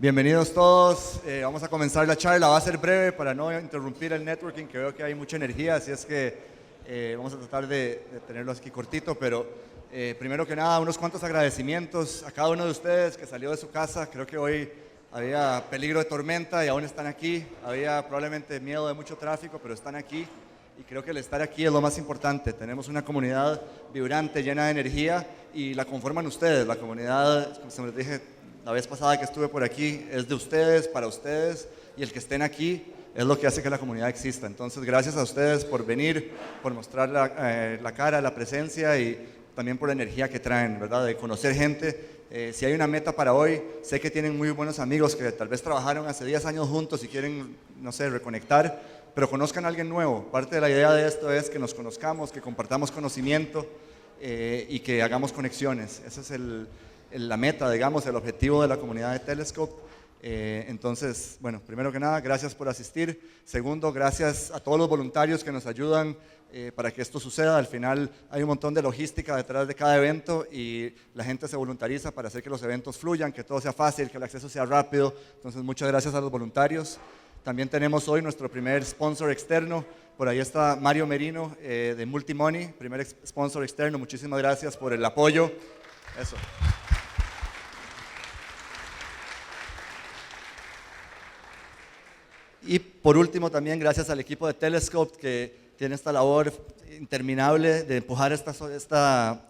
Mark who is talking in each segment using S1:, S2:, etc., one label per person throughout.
S1: Bienvenidos todos, vamos a comenzar la charla, va a ser breve para no interrumpir el networking, que veo que hay mucha energía, así es que vamos a tratar de tenerlo aquí cortito, pero primero que nada, unos cuantos agradecimientos a cada uno de ustedes que salió de su casa. Creo que hoy había peligro de tormenta y aún están aquí, había probablemente miedo de mucho tráfico, pero están aquí y creo que el estar aquí es lo más importante. Tenemos una comunidad vibrante, llena de energía y la conforman ustedes. La comunidad, como les dije la vez pasada que estuve por aquí, es de ustedes, para ustedes, y el que estén aquí es lo que hace que la comunidad exista. Entonces, gracias a ustedes por venir, por mostrar la cara, la presencia y también por la energía que traen, ¿verdad? De conocer gente. Si hay una meta para hoy, sé que tienen muy buenos amigos que tal vez trabajaron hace 10 años juntos y quieren, no sé, reconectar, pero conozcan a alguien nuevo. Parte de la idea de esto es que nos conozcamos, que compartamos conocimiento y que hagamos conexiones. Esa es la meta, digamos, el objetivo de la comunidad de Telescope. Entonces, bueno, primero que nada, gracias por asistir. Segundo, gracias a todos los voluntarios que nos ayudan para que esto suceda. Al final hay un montón de logística detrás de cada evento y la gente se voluntariza para hacer que los eventos fluyan, que todo sea fácil, que el acceso sea rápido. Entonces, muchas gracias a los voluntarios. También tenemos hoy nuestro primer sponsor externo. Por ahí está Mario Merino de MultiMoney, primer sponsor externo. Muchísimas gracias por el apoyo. Eso. Y por último también gracias al equipo de Telescope que tiene esta labor interminable de empujar esta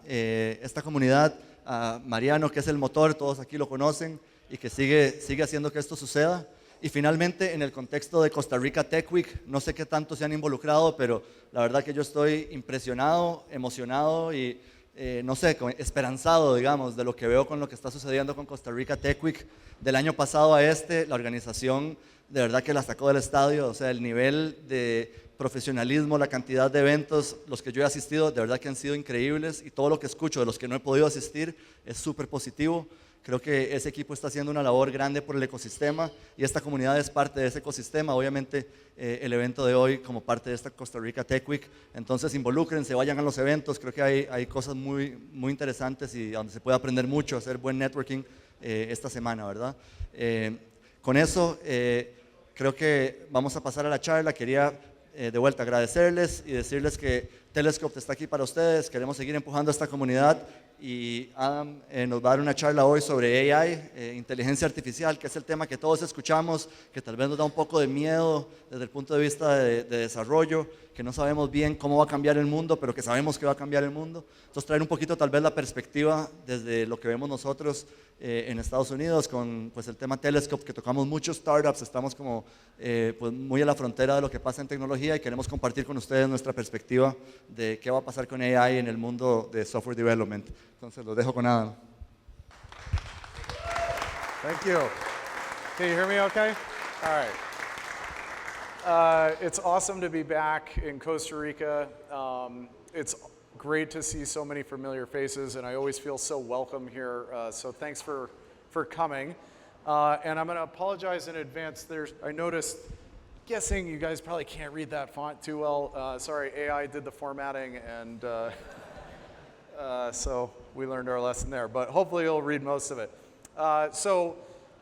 S1: comunidad, a Mariano, que es el motor, todos aquí lo conocen y que sigue haciendo que esto suceda. Y finalmente, en el contexto de Costa Rica Tech Week, no sé qué tanto se han involucrado, pero la verdad que yo estoy impresionado, emocionado y no sé, esperanzado, digamos, de lo que veo con lo que está sucediendo con Costa Rica Tech Week. Del año pasado a la organización de verdad que la sacó del estadio. O sea, el nivel de profesionalismo, la cantidad de eventos, los que yo he asistido, de verdad que han sido increíbles, y todo lo que escucho de los que no he podido asistir es súper positivo. Creo que ese equipo está haciendo una labor grande por el ecosistema y esta comunidad es parte de ese ecosistema. Obviamente el evento de hoy como parte de esta Costa Rica Tech Week, entonces involúcrense, vayan a los eventos. Creo que hay cosas muy interesantes y donde se puede aprender mucho, hacer buen networking esta semana, ¿verdad? Con eso creo que vamos a pasar a la charla. Quería de vuelta agradecerles y decirles que Telescope está aquí para ustedes. Queremos seguir empujando a esta comunidad y Adam nos va a dar una charla hoy sobre AI, inteligencia artificial, que es el tema que todos escuchamos, que tal vez nos da un poco de miedo desde el punto de vista de desarrollo, que no sabemos bien cómo va a cambiar el mundo, pero que sabemos que va a cambiar el mundo. Entonces traer un poquito tal vez la perspectiva desde lo que vemos nosotros en Estados Unidos con pues, el tema Telescope, que tocamos muchos startups, estamos como pues, muy a la frontera de lo que pasa en tecnología y queremos compartir con ustedes nuestra perspectiva de qué va a pasar con AI en el mundo de software development. Entonces los dejo con Adam.
S2: Thank you. Can you hear me okay? All right. It's awesome to be back in Costa Rica. It's great to see so many familiar faces, and I always feel so welcome here. So thanks for coming. And I'm going to apologize in advance. I noticed, guessing you guys probably can't read that font too well. Sorry, AI did the formatting, and so we learned our lesson there. But hopefully you'll read most of it. So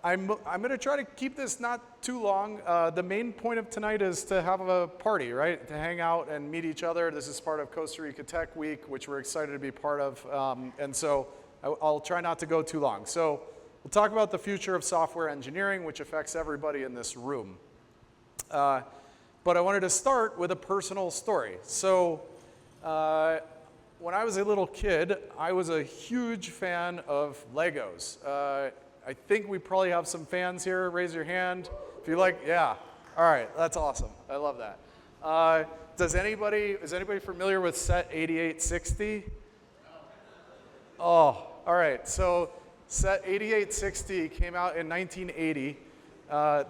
S2: I'm going to try to keep this not too long. The main point of tonight is to have a party, right? To hang out and meet each other. This is part of Costa Rica Tech Week, which we're excited to be part of. And so I'll try not to go too long. So we'll talk about the future of software engineering, which affects everybody in this room. But I wanted to start with a personal story. So when I was a little kid, I was a huge fan of Legos. I think we probably have some fans here. Raise your hand if you like. Yeah. All right. That's awesome. I love that. Is anybody familiar with set 8860? Oh, all right. So set 8860 came out in 1980.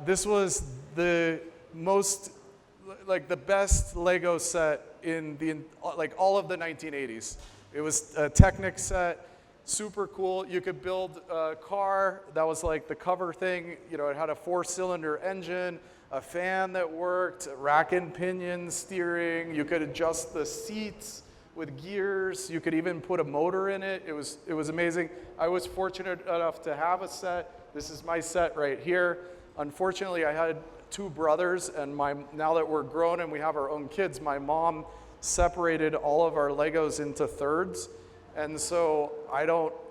S2: This was the the best Lego set in all of the 1980s. It was a Technic set. Super cool. You could build a car that was like the cover thing. You know, it had a 4-cylinder engine, a fan that worked, rack and pinion steering. You could adjust the seats with gears. You could even put a motor in it. It was amazing. I was fortunate enough to have a set. This is my set right here. Unfortunately, I had 2 brothers, and now that we're grown and we have our own kids, my mom separated all of our Legos into thirds. And so I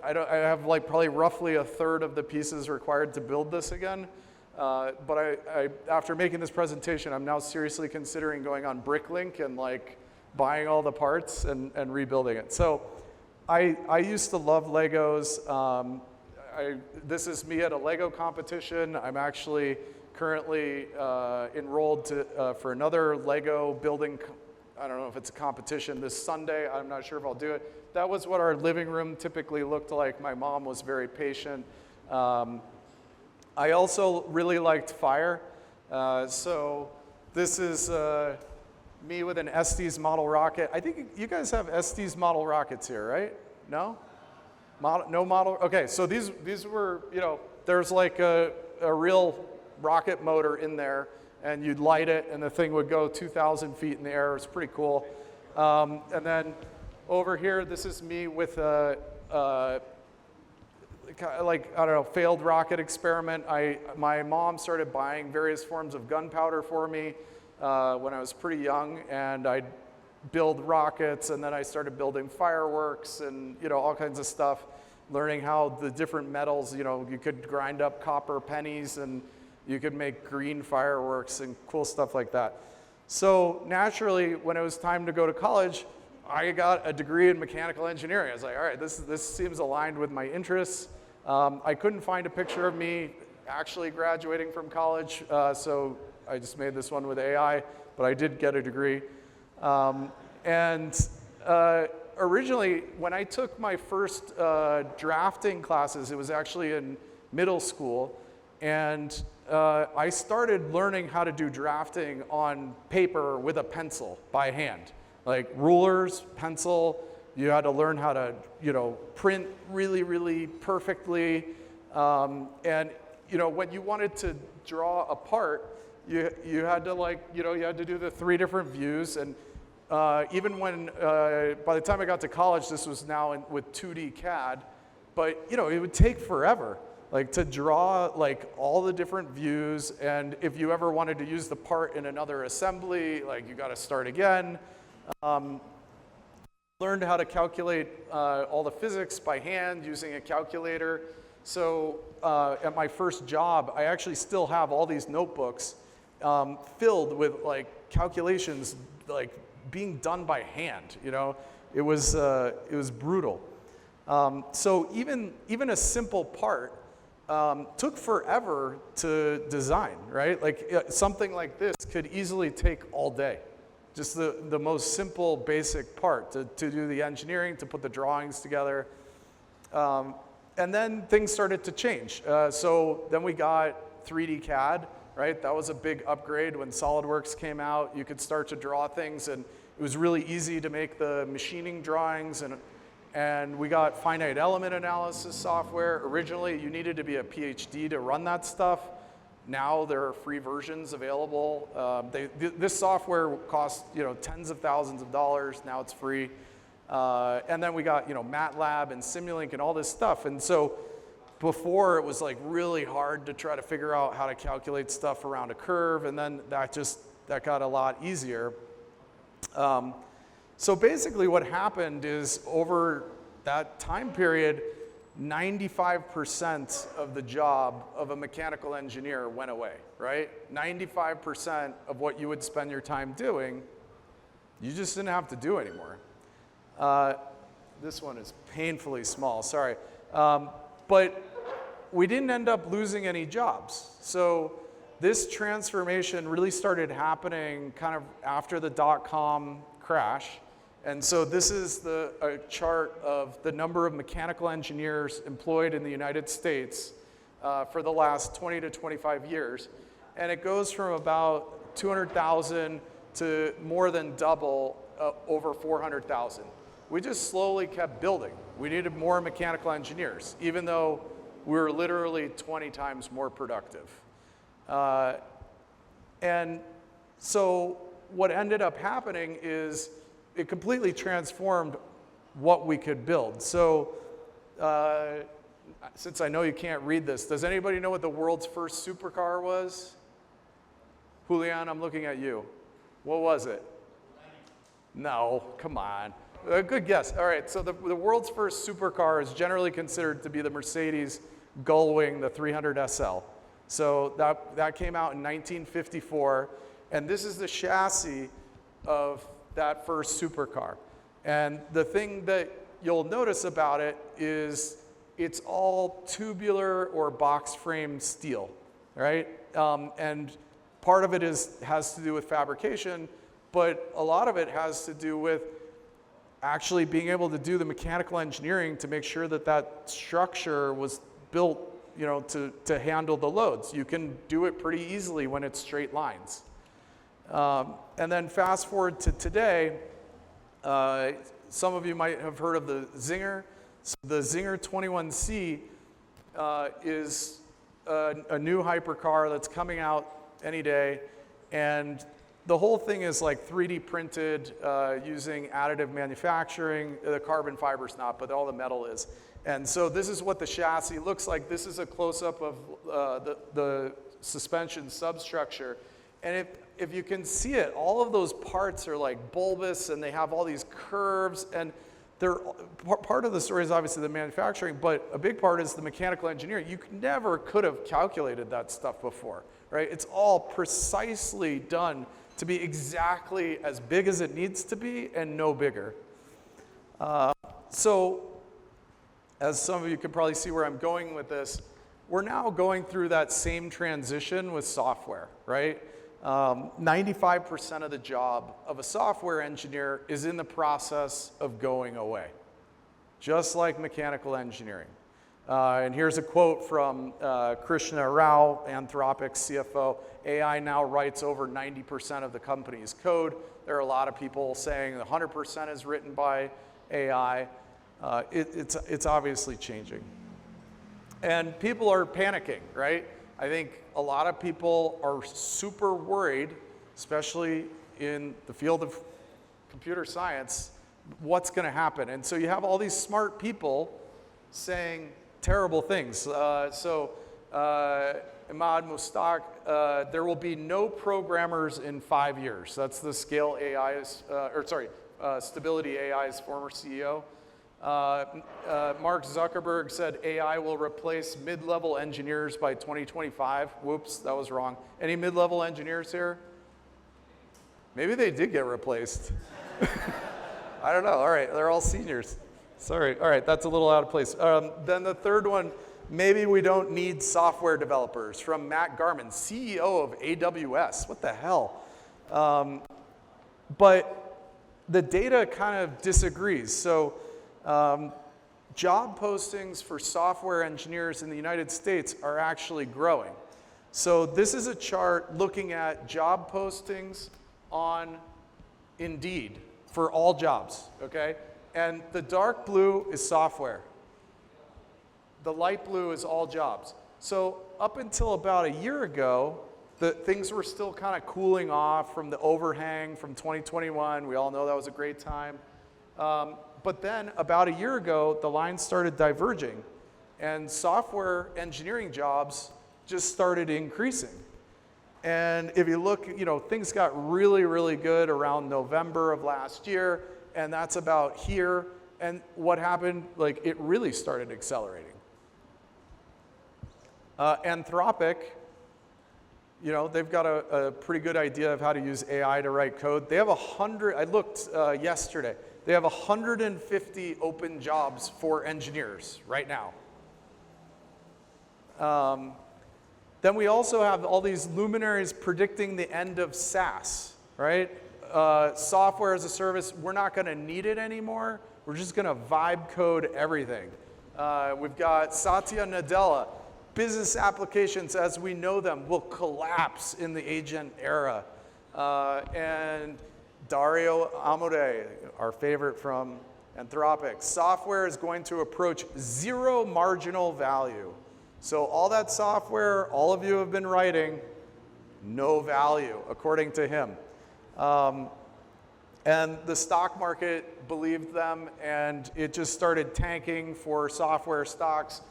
S2: have like probably roughly a third of the pieces required to build this again. But after making this presentation, I'm now seriously considering going on Bricklink and like buying all the parts and rebuilding it. So I used to love Legos. This is me at a Lego competition. I'm actually currently enrolled for another Lego building. I don't know if it's a competition this Sunday. I'm not sure if I'll do it. That was what our living room typically looked like. My mom was very patient. I also really liked fire. So this is me with an Estes model rocket. I think you guys have Estes model rockets here, right? No? No model? Okay, so these were, there's like a real rocket motor in there, and you'd light it, and the thing would go 2,000 feet in the air. It's pretty cool. And then over here, this is me with a failed rocket experiment. My mom started buying various forms of gunpowder for me when I was pretty young, and I'd build rockets, and then I started building fireworks and all kinds of stuff, learning how the different metals, you could grind up copper pennies and you could make green fireworks and cool stuff like that. So naturally, when it was time to go to college, I got a degree in mechanical engineering. I was like, all right, this seems aligned with my interests. I couldn't find a picture of me actually graduating from college, so I just made this one with AI, but I did get a degree. Originally, when I took my first drafting classes, it was actually in middle school, and I started learning how to do drafting on paper with a pencil by hand. Like rulers, pencil, you had to learn how to, print really, really perfectly. And when you wanted to draw a part, you had to you had to do the 3 different views. And even when, by the time I got to college, this was now with 2D CAD, but it would take forever. To draw all the different views, and if you ever wanted to use the part in another assembly, you got to start again. Learned how to calculate all the physics by hand using a calculator. So at my first job, I actually still have all these notebooks filled with calculations being done by hand. It was brutal. So even a simple part took forever to design, right? Something like this could easily take all day. Just the most simple, basic part to do the engineering, to put the drawings together. And then things started to change. So then we got 3D CAD, right? That was a big upgrade when SolidWorks came out. You could start to draw things, and it was really easy to make the machining drawings, and we got finite element analysis software. Originally, you needed to be a PhD to run that stuff. Now there are free versions available. This software cost tens of thousands of dollars. Now it's free. And then we got MATLAB and Simulink and all this stuff. And so before it was really hard to try to figure out how to calculate stuff around a curve, and then that got a lot easier. So basically what happened is over that time period, 95% of the job of a mechanical engineer went away, right? 95% of what you would spend your time doing, you just didn't have to do anymore. This one is painfully small, sorry. But we didn't end up losing any jobs. So this transformation really started happening kind of after the dot-com crash. And so this is a chart of the number of mechanical engineers employed in the United States for the last 20 to 25 years. And it goes from about 200,000 to more than double, over 400,000. We just slowly kept building. We needed more mechanical engineers, even though we were literally 20 times more productive. And so what ended up happening is it completely transformed what we could build. So since I know you can't read this, does anybody know what the world's first supercar was? Julian, I'm looking at you. What was it? No, come on. Good guess. All right, so the world's first supercar is generally considered to be the Mercedes Gullwing, the 300 SL. So that came out in 1954, and this is the chassis of that first supercar. And the thing that you'll notice about it is it's all tubular or box frame steel, right? And part of it has to do with fabrication, but a lot of it has to do with actually being able to do the mechanical engineering to make sure that that structure was built, to handle the loads. You can do it pretty easily when it's straight lines. And then fast forward to today, some of you might have heard of the Zinger. So the Zinger 21C is a new hypercar that's coming out any day, and the whole thing is like 3D printed using additive manufacturing. The carbon fiber's not, but all the metal is. And so this is what the chassis looks like. This is a close-up of the suspension substructure. And if you can see it, all of those parts are like bulbous, and they have all these curves, and part of the story is obviously the manufacturing, but a big part is the mechanical engineering. You never could have calculated that stuff before, right? It's all precisely done to be exactly as big as it needs to be and no bigger. So, as some of you can probably see where I'm going with this, we're now going through that same transition with software, right? 95% of the job of a software engineer is in the process of going away, just like mechanical engineering. And here's a quote from Krishna Rao, Anthropic's CFO. AI now writes over 90% of the company's code. There are a lot of people saying 100% is written by AI. It's obviously changing. And people are panicking, right? I think a lot of people are super worried, especially in the field of computer science, what's going to happen. And so you have all these smart people saying terrible things. Ahmad Mustaq, there will be no programmers in 5 years. That's the Scale AI's, Stability AI's former CEO. Mark Zuckerberg said AI will replace mid-level engineers by 2025. Whoops, that was wrong. Any mid-level engineers here? Maybe they did get replaced. I don't know. All right, they're all seniors. Sorry. All right, that's a little out of place. Then the third one, maybe we don't need software developers, from Matt Garman, CEO of AWS. What the hell? But the data kind of disagrees. So job postings for software engineers in the United States are actually growing. So this is a chart looking at job postings on Indeed for all jobs, okay? And the dark blue is software. The light blue is all jobs. So up until about a year ago, things were still kind of cooling off from the overhang from 2021. We all know that was a great time. But then about a year ago, the lines started diverging, and software engineering jobs just started increasing. And if you look, things got really, really good around November of last year, and that's about here. And what happened, it really started accelerating. Anthropic, they've got a pretty good idea of how to use AI to write code. They have I looked yesterday, they have 150 open jobs for engineers right now. Then we also have all these luminaries predicting the end of SaaS, right? Software as a service, we're not going to need it anymore. We're just going to vibe code everything. We've got Satya Nadella. Business applications as we know them will collapse in the agent era. And Dario Amodei, our favorite from Anthropic. Software is going to approach zero marginal value. So all that software all of you have been writing, no value, according to him. And the stock market believed them, and it just started tanking for software stocks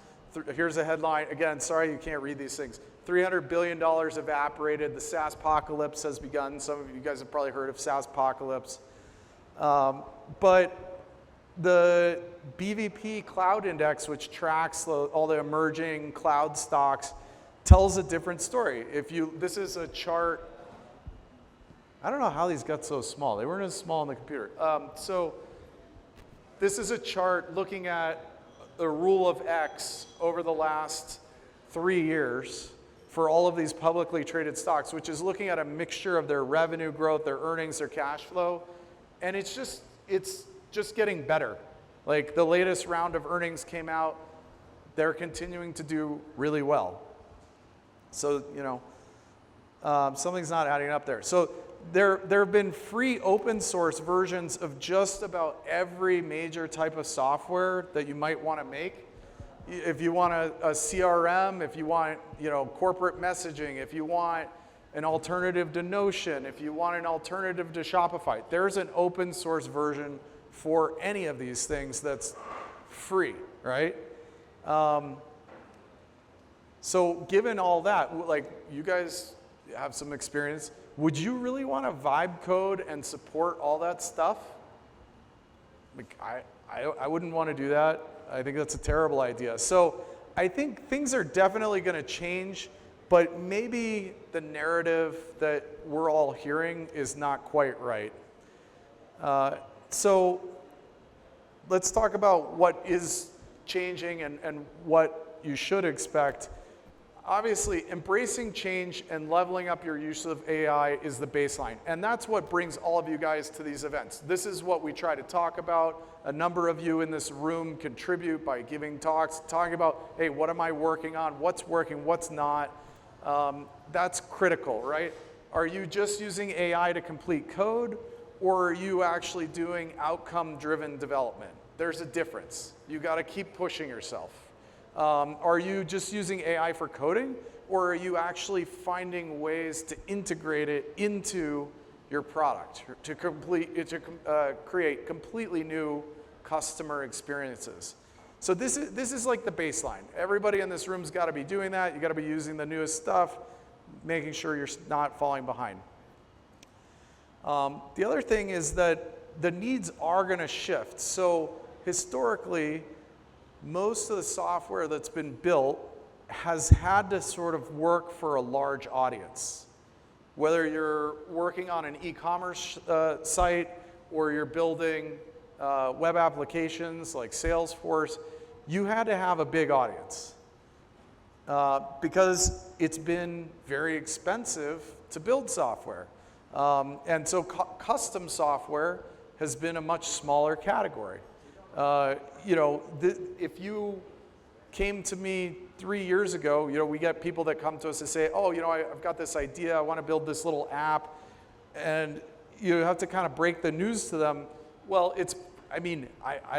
S2: Here's a headline. Again, sorry you can't read these things. $300 billion evaporated. The SaaS apocalypse has begun. Some of you guys have probably heard of SaaS apocalypse. But the BVP Cloud Index, which tracks all the emerging cloud stocks, tells a different story. This is a chart. I don't know how these got so small. They weren't as small on the computer. So this is a chart looking at the rule of X over the last 3 years for all of these publicly traded stocks, which is looking at a mixture of their revenue growth, their earnings, their cash flow, and it's just getting better. Like the latest round of earnings came out, they're continuing to do really well. So, something's not adding up there. So there have been free open source versions of just about every major type of software that you might want to make. If you want a CRM, if you want corporate messaging, if you want an alternative to Notion, if you want an alternative to Shopify, there's an open source version for any of these things that's free, right? So given all that, like you guys have some experience, would you really want to vibe code and support all that stuff? Like I wouldn't want to do that. I think that's a terrible idea. So I think things are definitely going to change, but maybe the narrative that we're all hearing is not quite right. So let's talk about what is changing and what you should expect. Obviously, embracing change and leveling up your use of AI is the baseline. And that's what brings all of you guys to these events. This is what we try to talk about. A number of you in this room contribute by giving talks, talking about, hey, what am I working on? What's working? What's not? That's critical, right? Are you just using AI to complete code, or are you actually doing outcome-driven development? There's a difference. You got to keep pushing yourself. Are you just using AI for coding, or are you actually finding ways to integrate it into your product to create completely new customer experiences? So this is like the baseline. Everybody in this room's got to be doing that. You got to be using the newest stuff, making sure you're not falling behind. The other thing is that the needs are going to shift. So historically, most of the software that's been built has had to sort of work for a large audience. Whether you're working on an e-commerce site or you're building web applications like Salesforce, you had to have a big audience because it's been very expensive to build software. And so custom software has been a much smaller category. If you came to me 3 years ago, we get people that come to us and say, oh, I've got this idea, I want to build this little app, and you have to kind of break the news to them. Well, I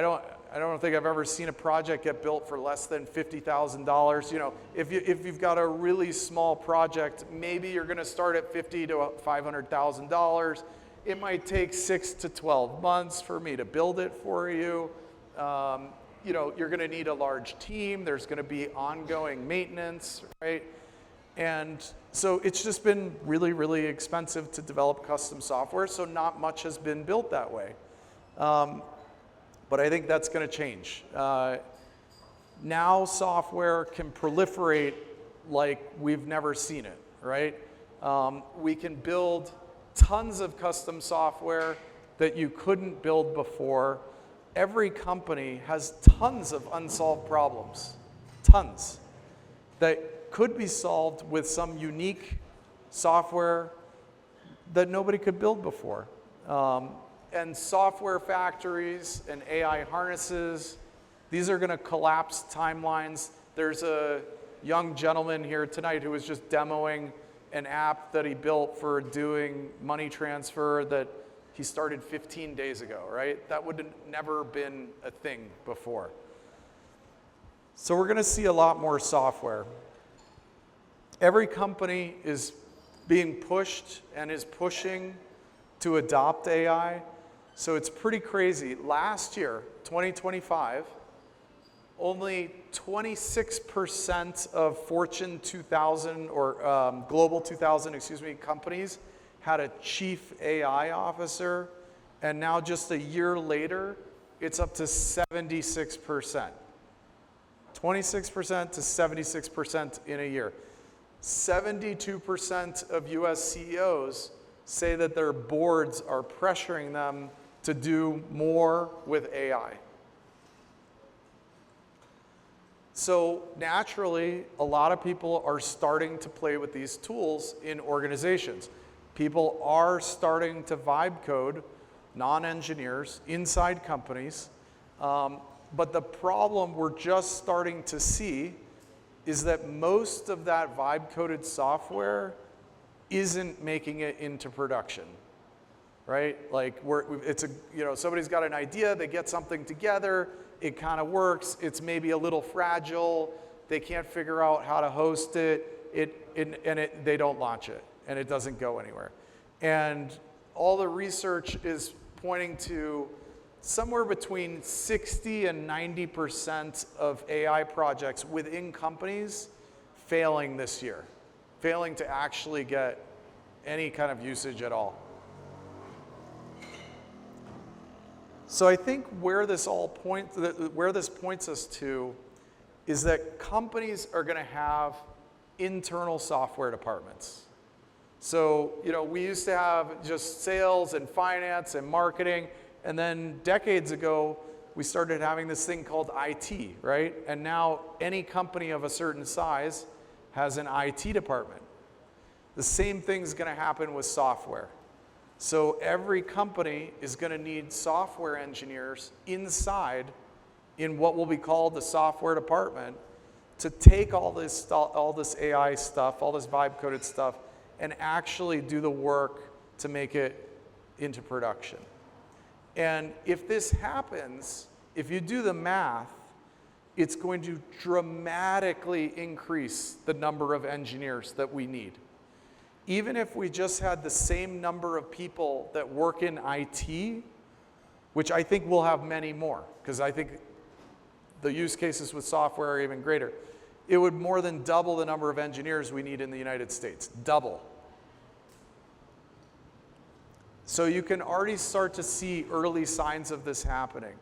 S2: don't think I've ever seen a project get built for less than $50,000. If you've got a really small project, maybe you're going to start at $50,000 to $500,000. It might take 6 to 12 months for me to build it for you. You're going to need a large team. There's going to be ongoing maintenance, right? And so it's just been really, really expensive to develop custom software, so not much has been built that way. But I think that's going to change. Now software can proliferate like we've never seen it, right? We can build tons of custom software that you couldn't build before. Every company has tons of unsolved problems, tons, that could be solved with some unique software that nobody could build before. And software factories and AI harnesses, these are going to collapse timelines. There's a young gentleman here tonight who was just demoing an app that he built for doing money transfer that he started 15 days ago, right? That would have never been a thing before. So we're going to see a lot more software. Every company is being pushed and is pushing to adopt AI. So it's pretty crazy. Last year, 2025, only 26% of Fortune 2000 or Global 2000, companies had a chief AI officer, and now just a year later, it's up to 76%. 26% to 76% in a year. 72% of US CEOs say that their boards are pressuring them to do more with AI. So naturally, a lot of people are starting to play with these tools in organizations. People are starting to vibe code, non-engineers, inside companies. But the problem we're just starting to see is that most of that vibe-coded software isn't making it into production, right? Like somebody's got an idea, they get something together, it kind of works, it's maybe a little fragile, they can't figure out how to host it, they don't launch it, and it doesn't go anywhere. And all the research is pointing to somewhere between 60 and 90% of AI projects within companies failing this year, failing to actually get any kind of usage at all. So I think where this points us to is that companies are going to have internal software departments. So, we used to have just sales and finance and marketing, and then decades ago, we started having this thing called IT, right? And now any company of a certain size has an IT department. The same thing's going to happen with software. So every company is going to need software engineers inside in what will be called the software department to take all this AI stuff, all this vibe-coded stuff, and actually do the work to make it into production. And if this happens, if you do the math, it's going to dramatically increase the number of engineers that we need. Even if we just had the same number of people that work in IT, which I think we'll have many more, because I think the use cases with software are even greater, it would more than double the number of engineers we need in the United States. Double. So you can already start to see early signs of this happening.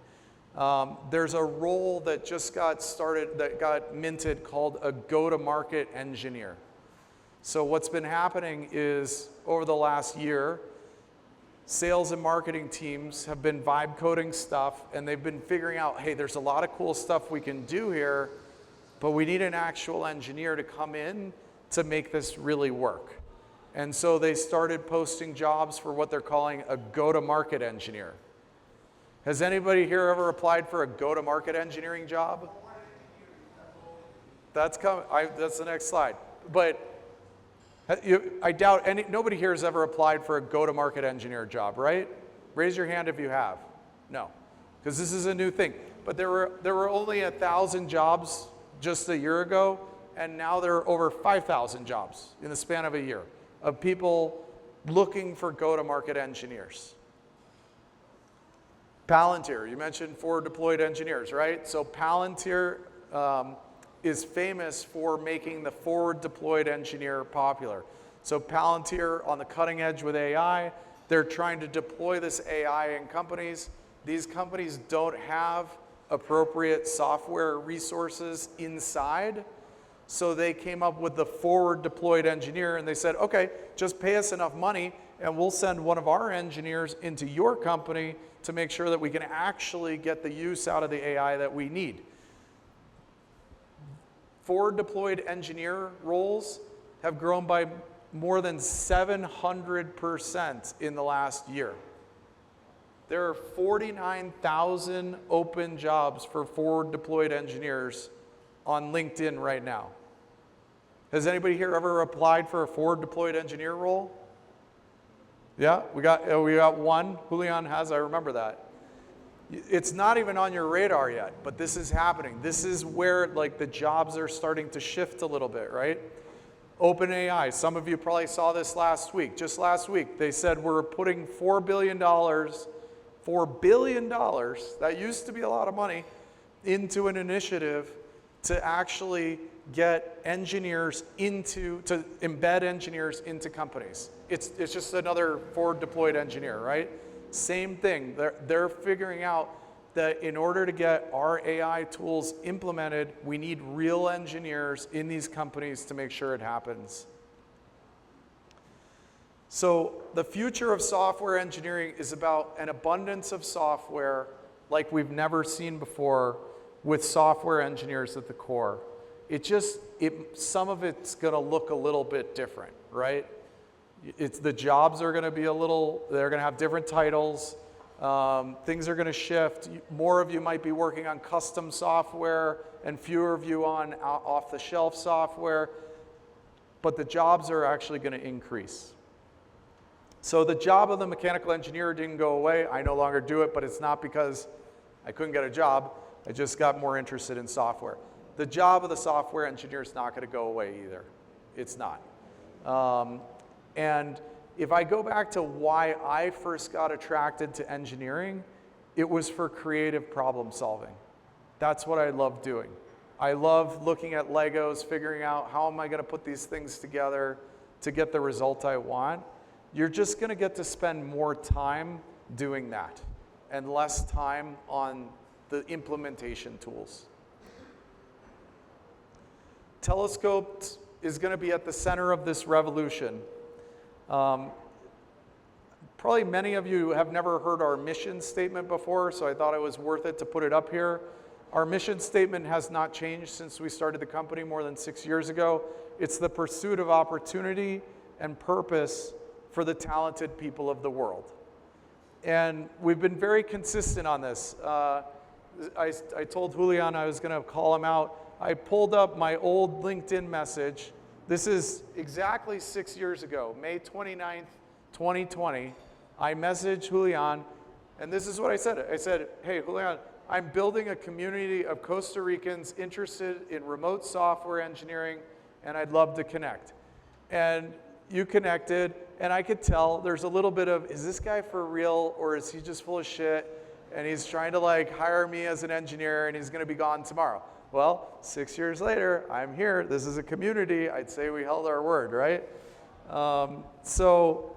S2: There's a role that just got started, that got minted, called a go-to-market engineer. So what's been happening is, over the last year, sales and marketing teams have been vibe coding stuff, and they've been figuring out, hey, there's a lot of cool stuff we can do here, but we need an actual engineer to come in to make this really work. And so they started posting jobs for what they're calling a go-to-market engineer. Has anybody here ever applied for a go-to-market engineering job? That's the next slide. But I doubt nobody here has ever applied for a go-to-market engineer job, right? Raise your hand if you have. No, because this is a new thing. But there were only 1,000 jobs just a year ago, and now there are over 5,000 jobs in the span of a year of people looking for go-to-market engineers. Palantir, you mentioned forward deployed engineers, right? So Palantir is famous for making the forward deployed engineer popular. So Palantir, on the cutting edge with AI, they're trying to deploy this AI in companies. These companies don't have appropriate software resources inside, so they came up with the forward deployed engineer, and they said, okay, just pay us enough money and we'll send one of our engineers into your company to make sure that we can actually get the use out of the AI that we need. Forward deployed engineer roles have grown by more than 700% in the last year. There are 49,000 open jobs for forward deployed engineers on LinkedIn right now. Has anybody here ever applied for a forward deployed engineer role? Yeah, we got one. Julian has, I remember that. It's not even on your radar yet, but this is happening. This is where the jobs are starting to shift a little bit, right? OpenAI, some of you probably saw this last week. Just last week, they said we're putting $4 billion, that used to be a lot of money, into an initiative to actually get engineers to embed engineers into companies. It's just another forward deployed engineer, right? Same thing. They're figuring out that in order to get our AI tools implemented, we need real engineers in these companies to make sure it happens. So the future of software engineering is about an abundance of software like we've never seen before, with software engineers at the core. Some of it's gonna look a little bit different, right? The jobs are gonna be they're gonna have different titles. Things are gonna shift. More of you might be working on custom software and fewer of you on off-the-shelf software, but the jobs are actually gonna increase. So the job of the mechanical engineer didn't go away. I no longer do it, but it's not because I couldn't get a job. I just got more interested in software. The job of the software engineer is not going to go away either. It's not. And if I go back to why I first got attracted to engineering, it was for creative problem solving. That's what I love doing. I love looking at Legos, figuring out how am I going to put these things together to get the result I want. You're just going to get to spend more time doing that and less time on the implementation tools. Telescoped is going to be at the center of this revolution. Probably many of you have never heard our mission statement before, so I thought it was worth it to put it up here. Our mission statement has not changed since we started the company more than 6 years ago. It's the pursuit of opportunity and purpose for the talented people of the world. And we've been very consistent on this. I told Julian I was going to call him out. I pulled up my old LinkedIn message. This is exactly 6 years ago, May 29th, 2020. I messaged Julian, and this is what I said. I said, hey, Julian, I'm building a community of Costa Ricans interested in remote software engineering, and I'd love to connect. And you connected, and I could tell there's a little bit of, is this guy for real, or is he just full of shit, and he's trying to like hire me as an engineer, and he's gonna be gone tomorrow. Well, 6 years later, I'm here. This is a community. I'd say we held our word, right? So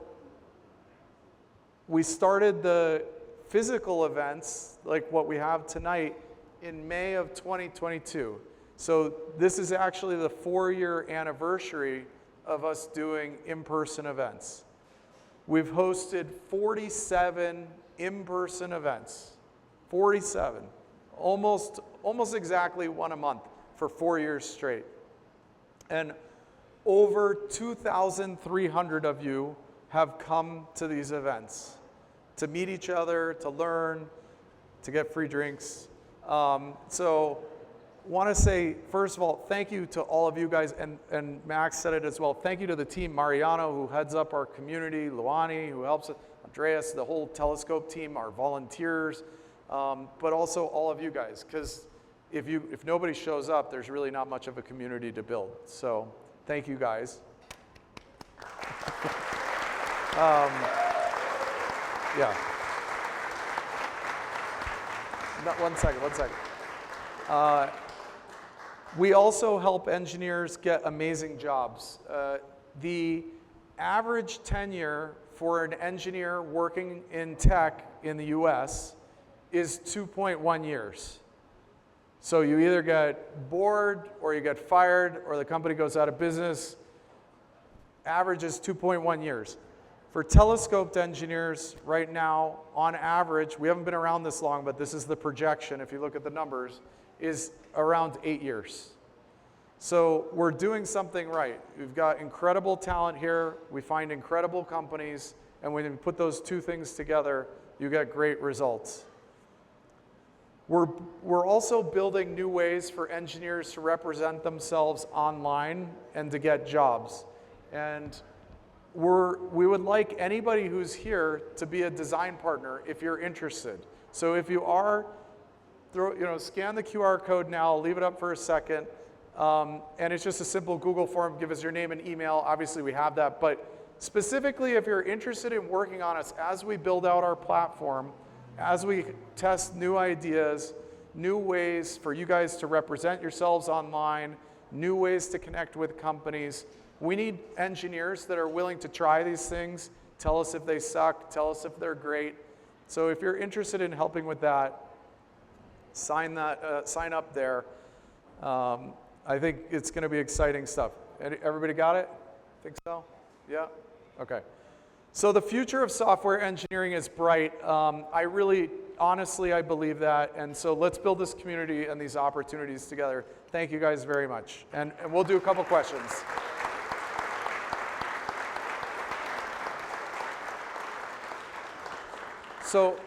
S2: we started the physical events, like what we have tonight, in May of 2022. So this is actually the 4-year anniversary of us doing in-person events. We've hosted 47 in-person events, 47, almost exactly one a month for 4 years straight. And over 2,300 of you have come to these events to meet each other, to learn, to get free drinks. So want to say, first of all, thank you to all of you guys, and Max said it as well. Thank you to the team, Mariano, who heads up our community, Luani, who helps us, Andreas, the whole Telescope team, our volunteers, but also all of you guys, because if nobody shows up, there's really not much of a community to build. So thank you guys. Yeah. No, one second. We also help engineers get amazing jobs. The average tenure for an engineer working in tech in the US is 2.1 years. So you either get bored, or you get fired, or the company goes out of business. Average is 2.1 years. For telescoped engineers right now, on average, we haven't been around this long, but this is the projection, if you look at the numbers, is around 8 years. So we're doing something right. We've got incredible talent here. We find incredible companies. And when you put those two things together, you get great results. We're also building new ways for engineers to represent themselves online and to get jobs. And we would like anybody who's here to be a design partner if you're interested. So if you are, scan the QR code now, leave it up for a second. And it's just a simple Google form. Give us your name and email. Obviously, we have that. But specifically, if you're interested in working on us as we build out our platform, as we test new ideas, new ways for you guys to represent yourselves online, new ways to connect with companies. We need engineers that are willing to try these things, tell us if they suck, tell us if they're great. So if you're interested in helping with that, sign up there. I think it's going to be exciting stuff. Everybody got it? Think so? Yeah? Okay. So the future of software engineering is bright. Honestly, I believe that. And so let's build this community and these opportunities together. Thank you guys very much. And we'll do a couple questions. So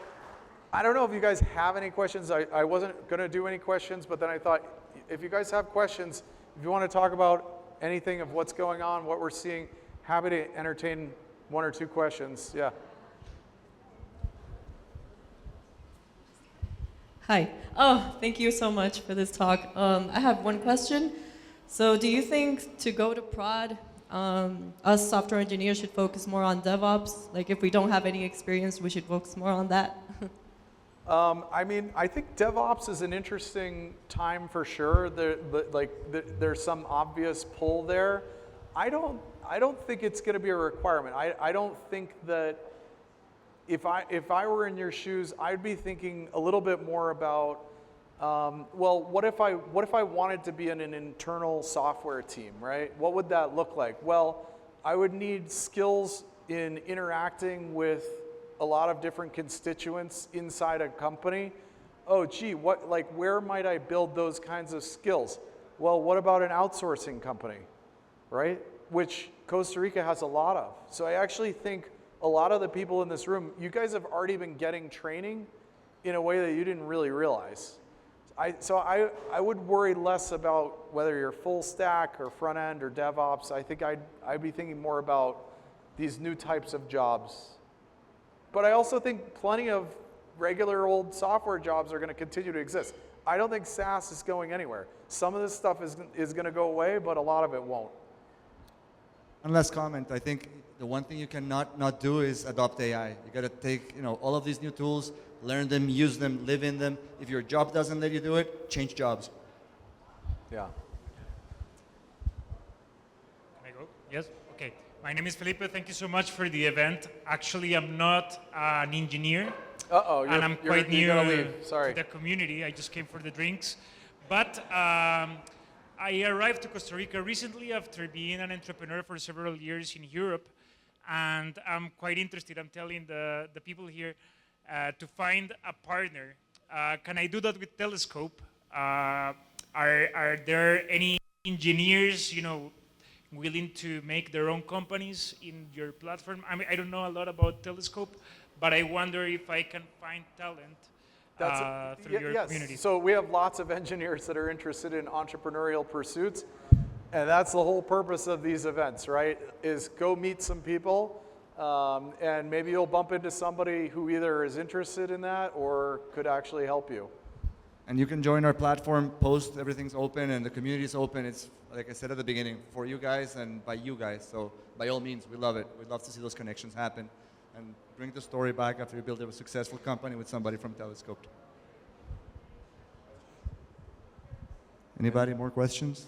S2: I don't know if you guys have any questions. I wasn't going to do any questions, but then I thought if you guys have questions, if you want to talk about anything of what's going on, what we're seeing, happy to entertain one or two questions. Yeah.
S3: Hi. Oh, thank you so much for this talk. I have one question. So do you think to go to prod, us software engineers should focus more on DevOps? Like if we don't have any experience, we should focus more on that?
S2: I mean, I think DevOps is an interesting time for sure. There's some obvious pull there. I don't think it's going to be a requirement. I don't think that if I were in your shoes, I'd be thinking a little bit more about, well, what if I wanted to be in an internal software team, right? What would that look like? Well, I would need skills in interacting with a lot of different constituents inside a company. Oh, gee, where might I build those kinds of skills? Well, what about an outsourcing company, right? Which Costa Rica has a lot of. So I actually think a lot of the people in this room, you guys have already been getting training in a way that you didn't really realize. So I would worry less about whether you're full stack or front end or DevOps. I think I'd be thinking more about these new types of jobs. But I also think plenty of regular old software jobs are going to continue to exist. I don't think SaaS is going anywhere. Some of this stuff is going to go away, but a lot of it won't.
S1: One last comment. I think the one thing you cannot not do is adopt AI. You got to take all of these new tools, learn them, use them, live in them. If your job doesn't let you do it, change jobs.
S2: Yeah.
S4: Can I go? Yes? Okay. My name is Felipe. Thank you so much for the event. Actually, I'm not an engineer.
S2: Uh-oh,
S4: and I'm quite new
S2: to
S4: the community. I just came for the drinks. But I arrived to Costa Rica recently after being an entrepreneur for several years in Europe. And I'm quite interested. I'm telling the people here to find a partner. Can I do that with Telescope? Are there any engineers, willing to make their own companies in your platform? I mean, I don't know a lot about Telescope, but I wonder if I can find talent through your community.
S2: So we have lots of engineers that are interested in entrepreneurial pursuits, and that's the whole purpose of these events, right? Is go meet some people, and maybe you'll bump into somebody who either is interested in that or could actually help you.
S1: And you can join our platform, post, everything's open, and the community is open. It's, like I said at the beginning, for you guys and by you guys. So by all means, we love it. We'd love to see those connections happen. And bring the story back after you build a successful company with somebody from Telescope. Anybody more questions?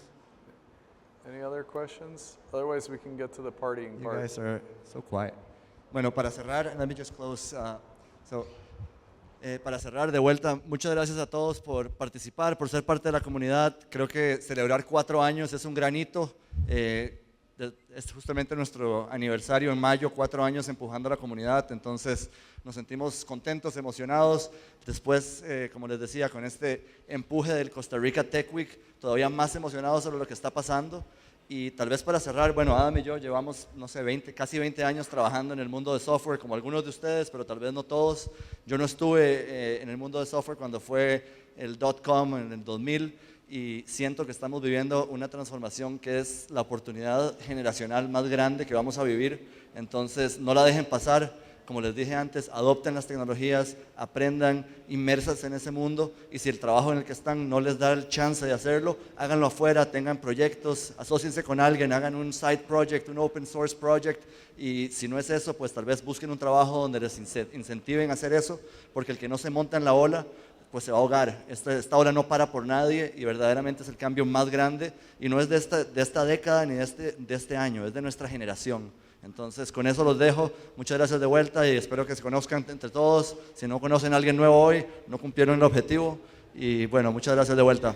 S2: Any other questions? Otherwise, we can get to the partying part.
S1: You guys are so quiet. Bueno, para cerrar, let me just close. Para cerrar, de vuelta, muchas gracias a todos por participar, por ser parte de la comunidad. Creo que celebrar 4 años es un gran hito. Es justamente nuestro aniversario en mayo, 4 años empujando a la comunidad. Entonces nos sentimos contentos, emocionados. Después, como les decía, con este empuje del Costa Rica Tech Week, todavía más emocionados sobre lo que está pasando. Y tal vez para cerrar, bueno, Adam y yo llevamos, no sé, casi 20 años trabajando en el mundo de software, como algunos de ustedes, pero tal vez no todos. Yo no estuve en el mundo de software cuando fue el .com en el 2000 y siento que estamos viviendo una transformación que es la oportunidad generacional más grande que vamos a vivir. Entonces, no la dejen pasar. Como les dije antes, adopten las tecnologías, aprendan, inmersas en ese mundo, y si el trabajo en el que están no les da el chance de hacerlo, háganlo afuera, tengan proyectos, asóciense con alguien, hagan un side project, un open source project, y si no es eso, pues tal vez busquen un trabajo donde les incentiven a hacer eso, porque el que no se monta en la ola pues se va a ahogar. Esta ola no para por nadie y verdaderamente es el cambio más grande y no es de esta década ni de este año, es de nuestra generación. Entonces, con eso los dejo. Muchas gracias de vuelta y espero que se conozcan entre todos. Si no conocen a alguien nuevo hoy, no cumplieron el objetivo. Y bueno, muchas gracias de vuelta.